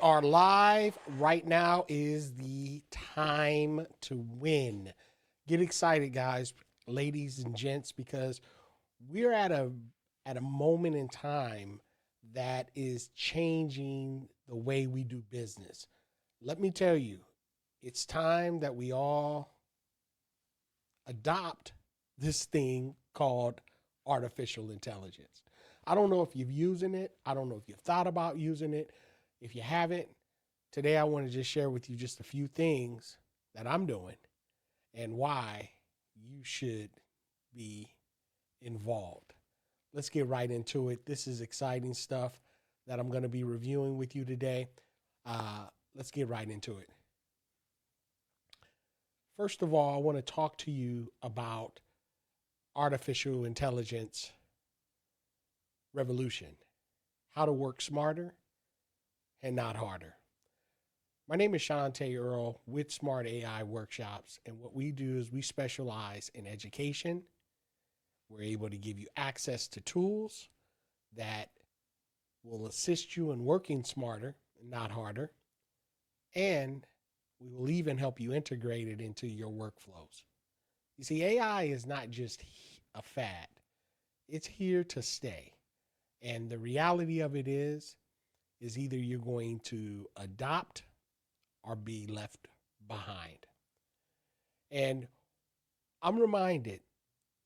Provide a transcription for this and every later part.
are live. Right now is the time to win. Get excited, guys, ladies and gents, because we're at a moment in time that is changing the way we do business. Let me tell you, it's time that we all adopt this thing called artificial intelligence. I don't know if you've using it. I don't know if you've thought about using it. If you haven't, today I want to just share with you just a few things that I'm doing and why you should be involved. Let's get right into it. This is exciting stuff that I'm going to be reviewing with you today. Let's get right into it. First of all, I want to talk to you about artificial intelligence revolution, how to work smarter and not harder. My name is Shante Earl with Smart AI Workshops, and what we do is we specialize in education. We're able to give you access to tools that will assist you in working smarter and not harder, and we will even help you integrate it into your workflows. You see, AI is not just a fad, it's here to stay. And the reality of it is either you're going to adopt or be left behind. And I'm reminded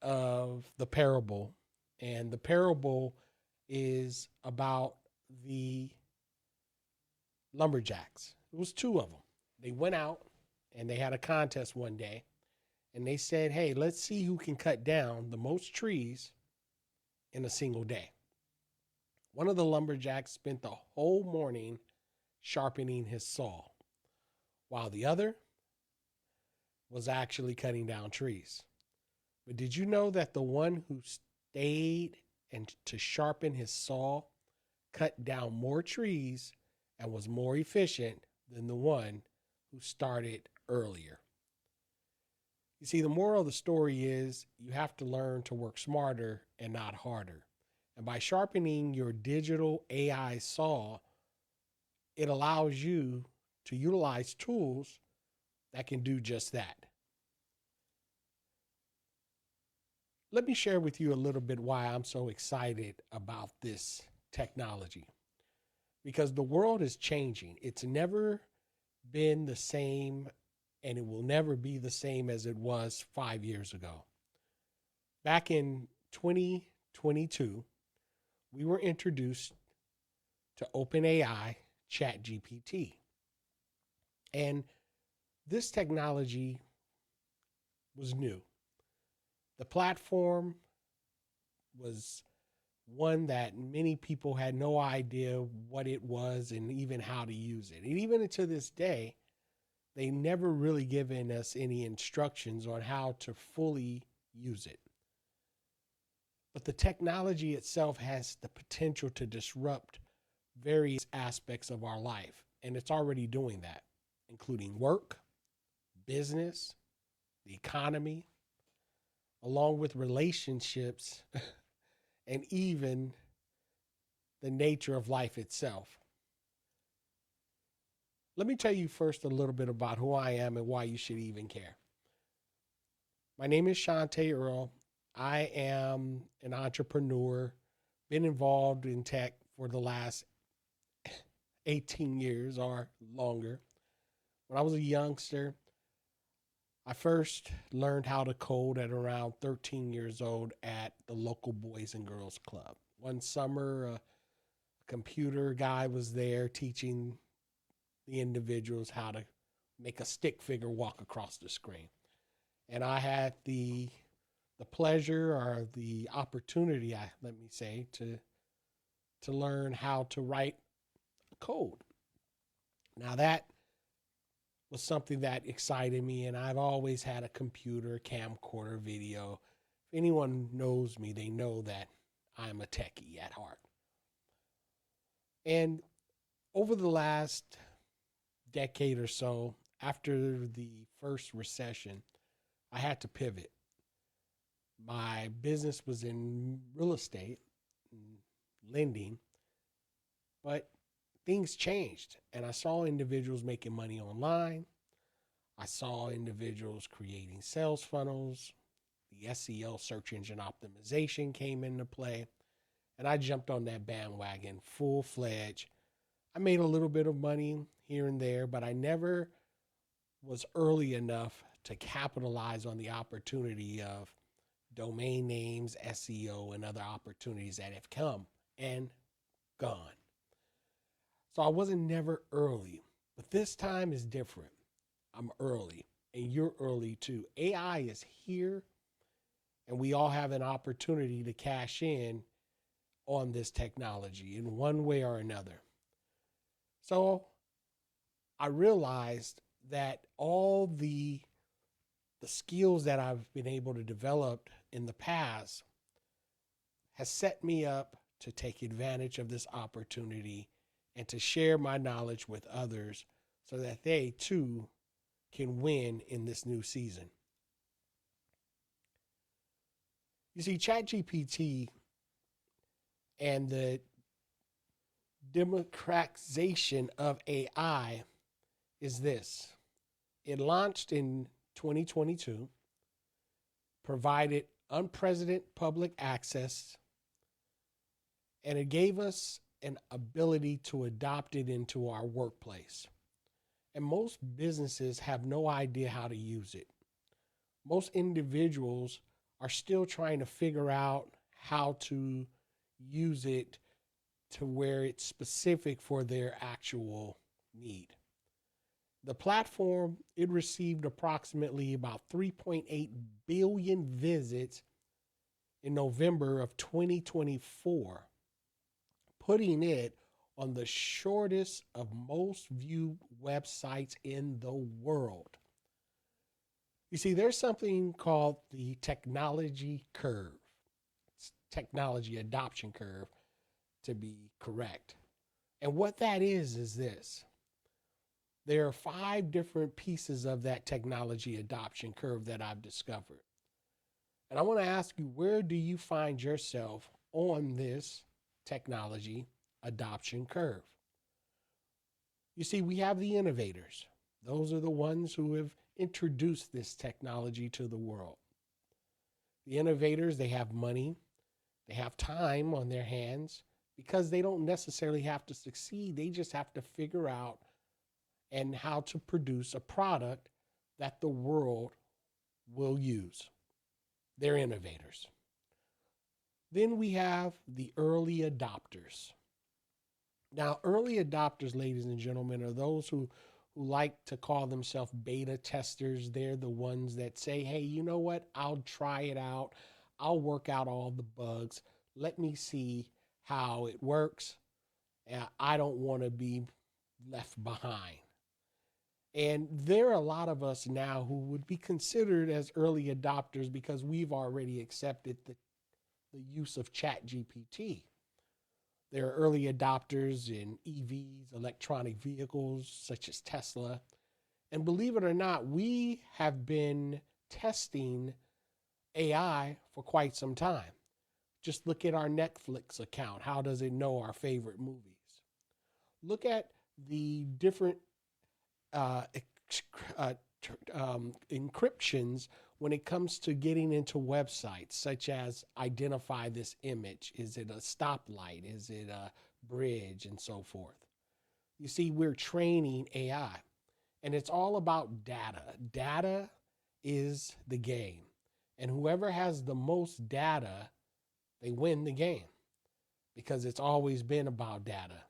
of the parable, and the parable is about the lumberjacks. It was two of them. They went out and they had a contest one day, and they said, "Hey, let's see who can cut down the most trees in a single day." One of the lumberjacks spent the whole morning sharpening his saw, while the other was actually cutting down trees. But did you know that the one who stayed and to sharpen his saw cut down more trees and was more efficient than the one who started earlier? You see, the moral of the story is you have to learn to work smarter and not harder. And by sharpening your digital AI saw, it allows you to utilize tools that can do just that. Let me share with you a little bit why I'm so excited about this technology. Because the world is changing. It's never been the same, and it will never be the same as it was 5 years ago. Back in 2022, we were introduced to OpenAI ChatGPT. And this technology was new. The platform was one that many people had no idea what it was and even how to use it. And even to this day, they never really given us any instructions on how to fully use it. But the technology itself has the potential to disrupt various aspects of our life. And it's already doing that, including work, business, the economy, along with relationships, and even the nature of life itself. Let me tell you first a little bit about who I am and why you should even care. My name is Shante Earl. I am an entrepreneur, been involved in tech for the last 18 years or longer. When I was a youngster, I first learned how to code at around 13 years old at the local Boys and Girls Club. One summer, a computer guy was there teaching the individuals how to make a stick figure walk across the screen. And I had the pleasure or the opportunity, let me say, to learn how to write code. Now that was something that excited me, and I've always had a computer, camcorder, video. If anyone knows me, they know that I'm a techie at heart. And over the last decade or so, after the first recession, I had to pivot. My business was in real estate, lending, but things changed. And I saw individuals making money online. I saw individuals creating sales funnels. The SEO, search engine optimization, came into play. And I jumped on that bandwagon full fledged. I made a little bit of money here and there, but I never was early enough to capitalize on the opportunity of domain names, SEO, and other opportunities that have come and gone. So I wasn't never early, but this time is different. I'm early and you're early too. AI is here and we all have an opportunity to cash in on this technology in one way or another. So I realized that all the skills that I've been able to develop in the past has set me up to take advantage of this opportunity and to share my knowledge with others so that they too can win in this new season. You see, ChatGPT and the democratization of AI is this. It launched in 2022, provided unprecedented public access, and it gave us an ability to adopt it into our workplace. And most businesses have no idea how to use it. Most individuals are still trying to figure out how to use it to where it's specific for their actual need. The platform, it received approximately about 3.8 billion visits in November of 2024, putting it on the shortest of most viewed websites in the world. You see, there's something called the technology curve, it's technology adoption curve to be correct. And what that is this. There are 5 different pieces of that technology adoption curve that I've discovered. And I want to ask you, where do you find yourself on this technology adoption curve? You see, we have the innovators. Those are the ones who have introduced this technology to the world. The innovators, they have money, they have time on their hands because they don't necessarily have to succeed. They just have to figure out and how to produce a product that the world will use. They're innovators. Then we have the early adopters. Now, early adopters, ladies and gentlemen, are those who like to call themselves beta testers. They're the ones that say, hey, you know what? I'll try it out. I'll work out all the bugs. Let me see how it works. I don't want to be left behind. And there are a lot of us now who would be considered as early adopters because we've already accepted the use of ChatGPT. There are early adopters in EVs, electronic vehicles such as Tesla. And believe it or not, we have been testing AI for quite some time. Just look at our Netflix account. How does it know our favorite movies? Look at the different uh, encryptions when it comes to getting into websites, such as identify this image. Is it a stoplight? Is it a bridge? And so forth. You see, we're training AI, and it's all about data. Data is the game. And whoever has the most data, they win the game because it's always been about data.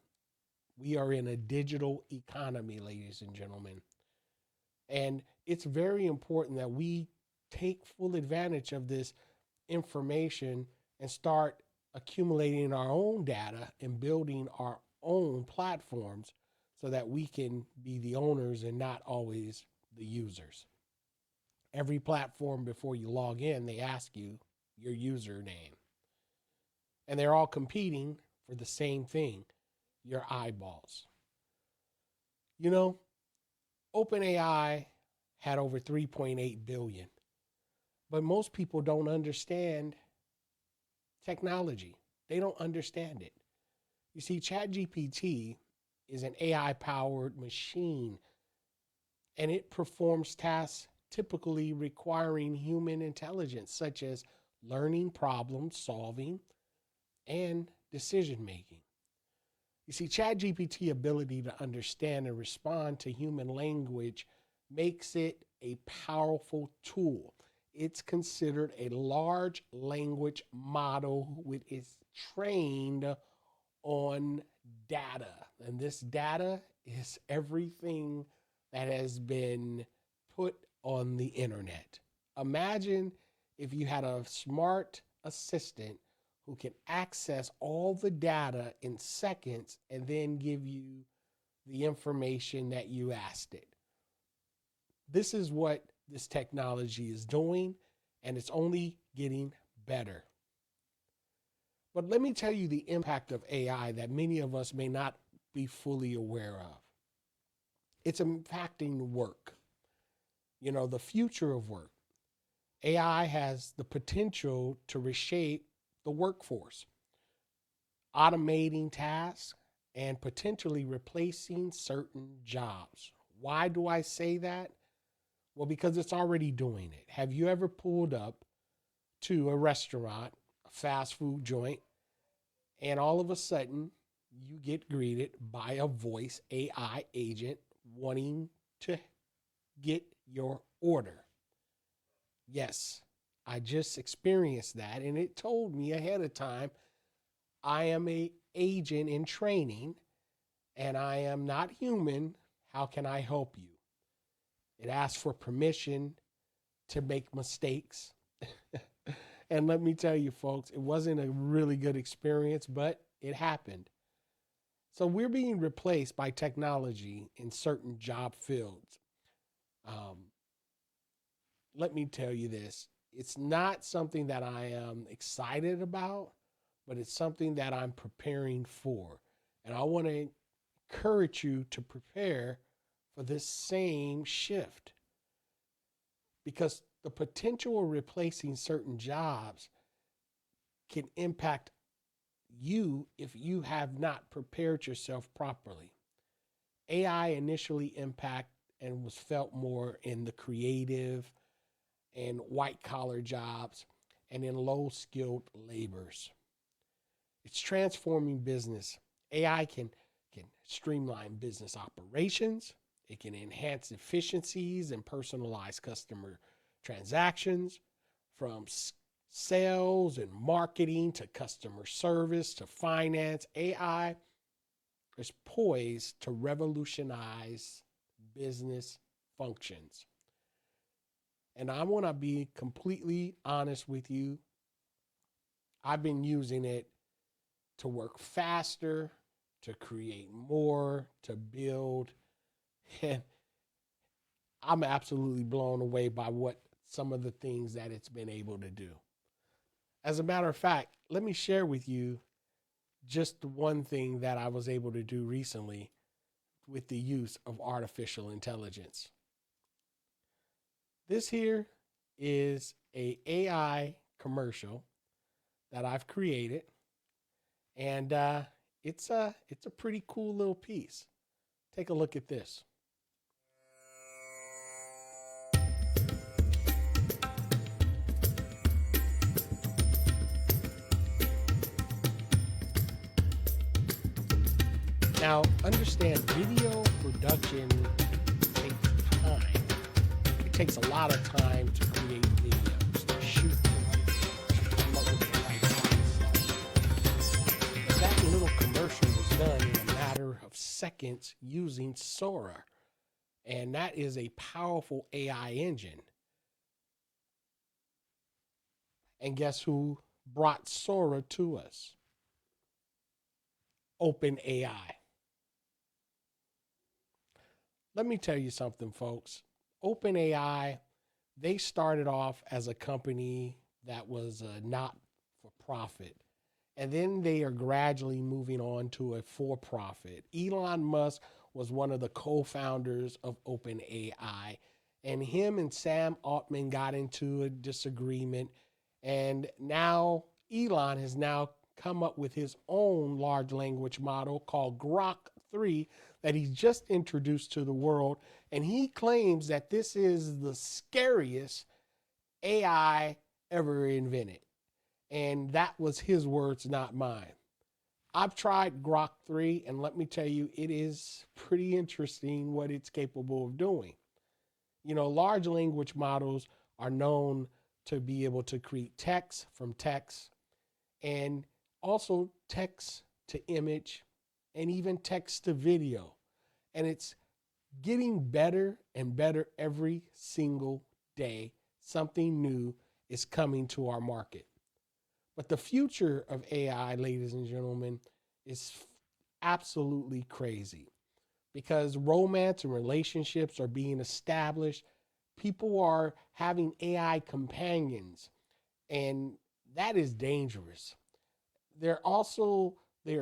We are in a digital economy, ladies and gentlemen. And it's very important that we take full advantage of this information and start accumulating our own data and building our own platforms so that we can be the owners and not always the users. Every platform, before you log in, they ask you your username. And they're all competing for the same thing, your eyeballs. You know, OpenAI had over 3.8 billion, but most people don't understand technology. They don't understand it. You see, ChatGPT is an AI powered machine, and it performs tasks typically requiring human intelligence, such as learning, problem solving, and decision making. You see, ChatGPT ability to understand and respond to human language makes it a powerful tool. It's considered a large language model which is trained on data. And this data is everything that has been put on the internet. Imagine if you had a smart assistant who can access all the data in seconds and then give you the information that you asked it. This is what this technology is doing, and it's only getting better. But let me tell you the impact of AI that many of us may not be fully aware of. It's impacting work, the future of work. AI has the potential to reshape the workforce, automating tasks and potentially replacing certain jobs. Why do I say that? Well, because it's already doing it. Have you ever pulled up to a restaurant, a fast food joint, and all of a sudden you get greeted by a voice AI agent wanting to get your order? Yes, I just experienced that, and it told me ahead of time I am a agent in training and I am not human. How can I help you? It asked for permission to make mistakes. And let me tell you, folks, it wasn't a really good experience, but it happened. So we're being replaced by technology in certain job fields. Um, Let me tell you this. It's not something that I am excited about, but it's something that I'm preparing for. And I want to encourage you to prepare for this same shift, because the potential of replacing certain jobs can impact you if you have not prepared yourself properly. AI initially impact and was felt more in the creative and white collar jobs and in low skilled labors. It's transforming business. AI can streamline business operations. It can enhance efficiencies and personalize customer transactions, from sales and marketing to customer service to finance. AI is poised to revolutionize business functions. And I want to be completely honest with you. I've been using it to work faster, to create more, to build. And I'm absolutely blown away by what some of the things that it's been able to do. As a matter of fact, let me share with you just one thing that I was able to do recently with the use of artificial intelligence. This here is a AI commercial that I've created, and it's a pretty cool little piece. Take a look at this. Now, understand, video production takes time. It takes a lot of time to create videos, to shoot videos, to come up with the right concept. That little commercial was done in a matter of seconds using Sora. And that is a powerful AI engine. And guess who brought Sora to us? OpenAI. Let me tell you something, folks. OpenAI, they started off as a company that was not for profit. And then they are gradually moving on to a for profit. Elon Musk was one of the co founders of OpenAI. And him and Sam Altman got into a disagreement. And now Elon has now come up with his own large language model called Grok 3 that he's just introduced to the world. And he claims that this is the scariest AI ever invented. And that was his words, not mine. I've tried Grok 3, and let me tell you, it is pretty interesting what it's capable of doing. You know, large language models are known to be able to create text from text and also text to image and even text to video. And it's getting better and better every single day. Something new is coming to our market. But the future of AI, ladies and gentlemen, is absolutely crazy because romance and relationships are being established. People are having AI companions, and that is dangerous. They're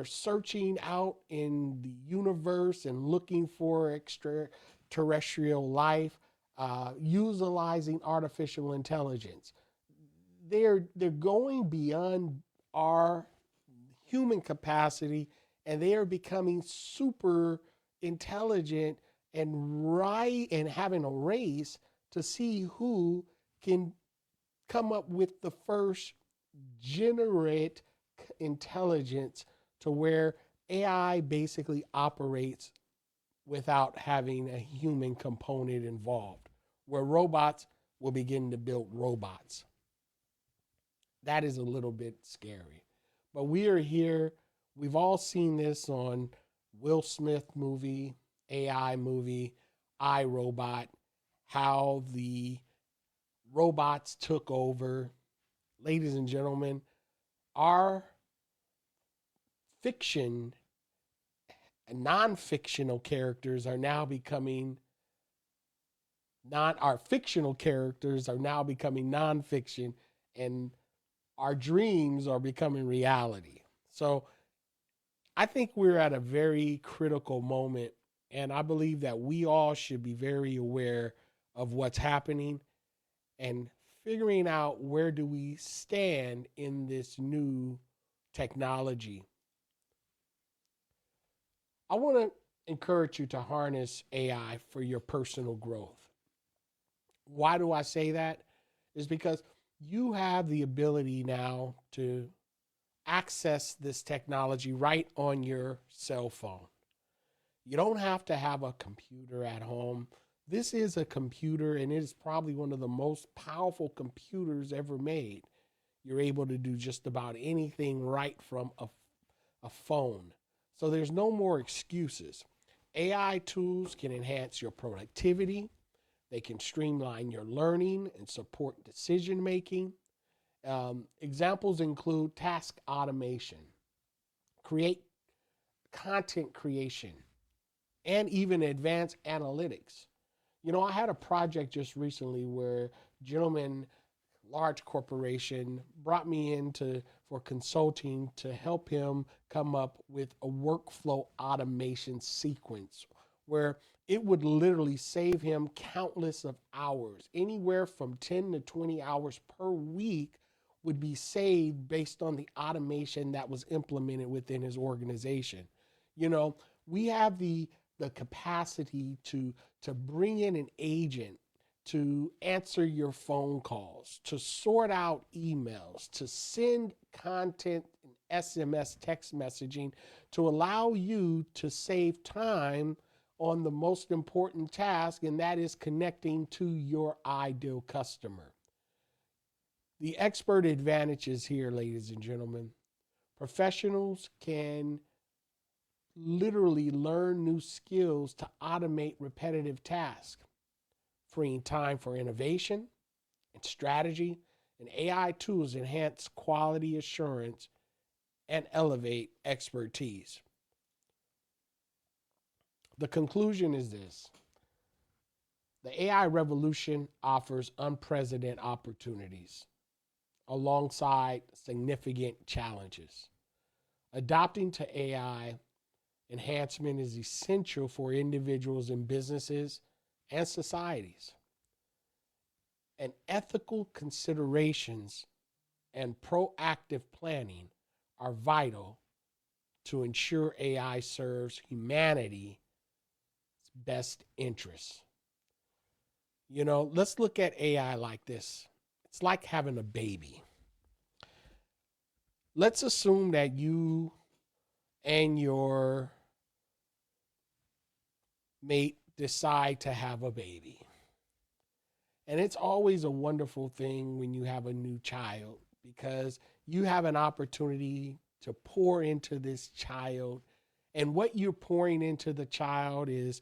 searching out in the universe and looking for extraterrestrial life, utilizing artificial intelligence. They're going beyond our human capacity, and they are becoming super intelligent and having a race to see who can come up with the first generate intelligence to where AI basically operates without having a human component involved, where robots will begin to build robots. That is a little bit scary. But we are here. We've all seen this on Will Smith movie, AI movie, I, Robot, how the robots took over. Ladies and gentlemen, our fiction and non-fictional characters are now becoming our fictional characters are now becoming non-fiction, and our dreams are becoming reality. So I think we're at a very critical moment, and I believe that we all should be very aware of what's happening and figuring out where do we stand in this new technology. I want to encourage you to harness AI for your personal growth. Why do I say that? Is because you have the ability now to access this technology right on your cell phone. You don't have to have a computer at home. This is a computer, and it is probably one of the most powerful computers ever made. You're able to do just about anything right from a phone. So there's no more excuses. AI tools can enhance your productivity. They can streamline your learning and support decision making. Examples include task automation, create content creation, and even advanced analytics. You know, I had a project just recently where a gentleman, large corporation, brought me in for consulting to help him come up with a workflow automation sequence where it would literally save him countless of hours, anywhere from 10 to 20 hours per week would be saved based on the automation that was implemented within his organization. You know, we have the capacity to bring in an agent to answer your phone calls, to sort out emails, to send content and SMS text messaging to allow you to save time on the most important task, and that is connecting to your ideal customer. The expert advantage is here, ladies and gentlemen. Professionals can literally learn new skills to automate repetitive tasks, freeing time for innovation and strategy. And AI tools enhance quality assurance and elevate expertise. The conclusion is this: the AI revolution offers unprecedented opportunities alongside significant challenges. Adopting to AI enhancement is essential for individuals and businesses and societies. And ethical considerations and proactive planning are vital to ensure AI serves humanity's best interests. You know, let's look at AI like this. It's like having a baby. Let's assume that you and your mate decide to have a baby. And it's always a wonderful thing when you have a new child because you have an opportunity to pour into this child. And what you're pouring into the child is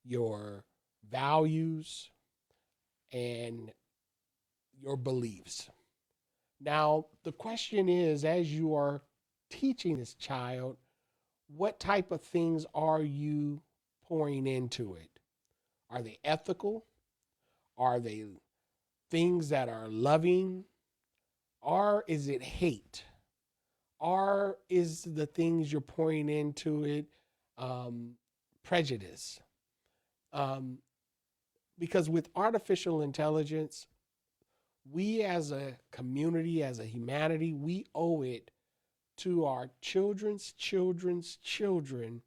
your values and your beliefs. Now, the question is, as you are teaching this child, what type of things are you pouring into it? Are they ethical? Are they things that are loving? Or is it hate? Or is the things you're pouring into it um, prejudice? Um, because with artificial intelligence, we as a community, as a humanity, we owe it to our children's children's children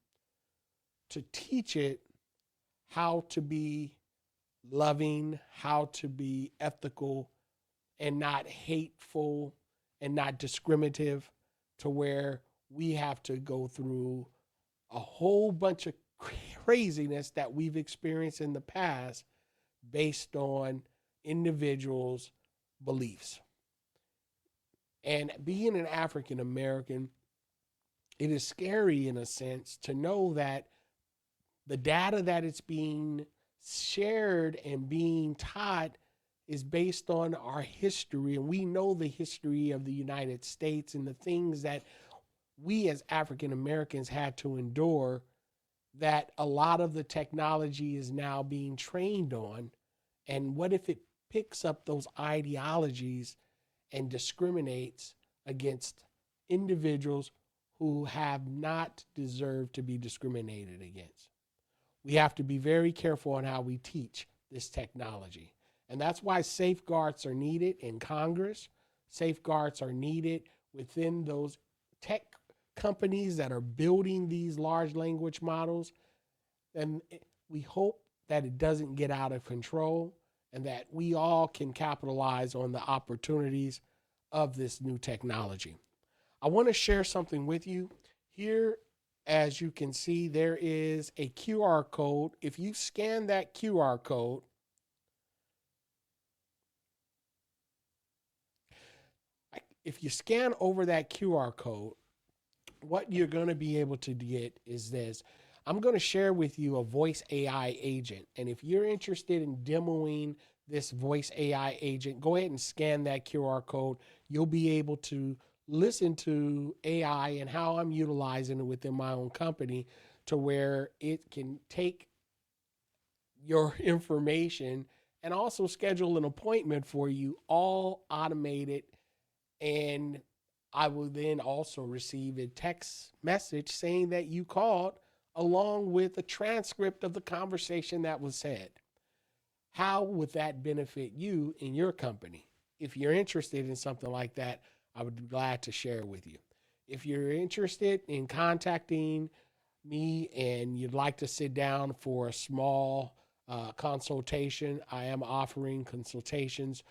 to teach it how to be loving, how to be ethical, and not hateful and not discriminative, to where we have to go through a whole bunch of craziness that we've experienced in the past based on individuals' beliefs. And being an African American, it is scary in a sense to know that the data that it's being shared and being taught is based on our history. And we know the history of the United States and the things that we as African Americans had to endure, that a lot of the technology is now being trained on. And what if it picks up those ideologies and discriminates against individuals who have not deserved to be discriminated against? We have to be very careful on how we teach this technology. And that's why safeguards are needed in Congress. Safeguards are needed within those tech companies that are building these large language models. And we hope that it doesn't get out of control and that we all can capitalize on the opportunities of this new technology. I want to share something with you. Here, as you can see, there is a QR code. If you scan that QR code, if you scan over that QR code, what you're going to be able to get is this. I'm going to share with you a voice AI agent. And if you're interested in demoing this voice AI agent, go ahead and scan that QR code. You'll be able to listen to AI and how I'm utilizing it within my own company, to where it can take your information and also schedule an appointment for you, all automated. And I will then also receive a text message saying that you called, along with a transcript of the conversation that was said. How would that benefit you in your company? If you're interested in something like that, I would be glad to share it with you. If you're interested in contacting me and you'd like to sit down for a small consultation, I am offering consultations.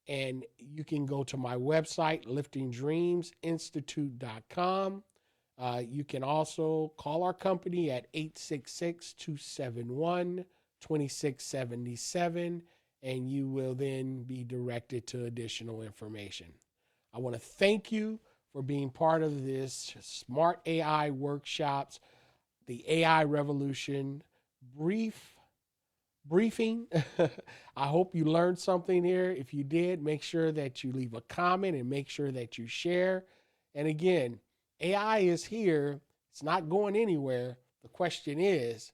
And you can go to my website, liftingdreamsinstitute.com. You can also call our company at 866-271-2677, and you will then be directed to additional information. I want to thank you for being part of this Smart AI Workshops, the AI Revolution briefing. I hope you learned something here. If you did, make sure that you leave a comment and make sure that you share. And again, AI is here. It's not going anywhere. The question is,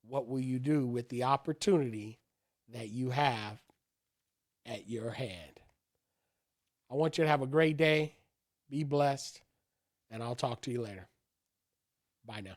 what will you do with the opportunity that you have at your hand? I want you to have a great day. Be blessed. And I'll talk to you later. Bye now.